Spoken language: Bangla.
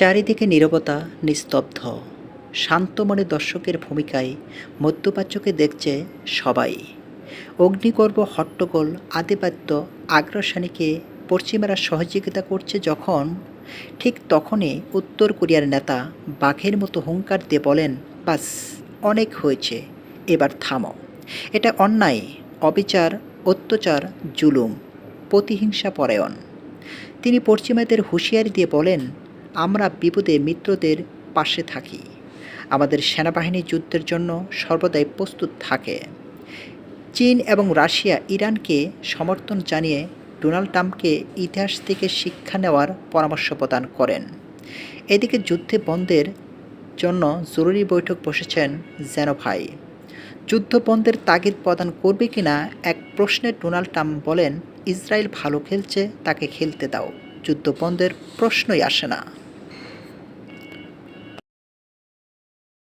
চারিদিকে নীরবতা, নিস্তব্ধ। শান্ত মনে দর্শকের ভূমিকায় মধ্যপ্রাচ্যকে দেখছে সবাই। অগ্নিগর্ভ, হট্টগোল, আধিপত্য, আগ্রাসনীকে পশ্চিমারা সহযোগিতা করছে যখন, ঠিক তখনই উত্তর কোরিয়ার নেতা বাঘের মতো হুঙ্কার দিয়ে বলেন, বাস, অনেক হয়েছে, এবার থামো। এটা অন্যায়, অবিচার, অত্যাচার, জুলুম, প্রতিহিংসা পরায়ণ। তিনি পশ্চিমাদের হুঁশিয়ারি দিয়ে বলেন, আমরা বিপদে মিত্রদের পাশে থাকি। আমাদের সেনাবাহিনী যুদ্ধের জন্য সর্বদাই প্রস্তুত থাকে। চীন এবং রাশিয়া ইরানকে সমর্থন জানিয়ে ডোনাল্ড ট্রাম্পকে ইতিহাস থেকে শিক্ষা নেওয়ার পরামর্শ প্রদান করেন। এদিকে যুদ্ধে বন্ধের জন্য জরুরি বৈঠক বসেছেন জেনেভায়। যুদ্ধ বন্ধের তাগিদ প্রদান করবে কিনা এক প্রশ্নে ডোনাল্ড ট্রাম্প বলেন, ইসরায়েল ভালো খেলছে, তাকে খেলতে দাও, যুদ্ধ বন্ধের প্রশ্নই আসে না।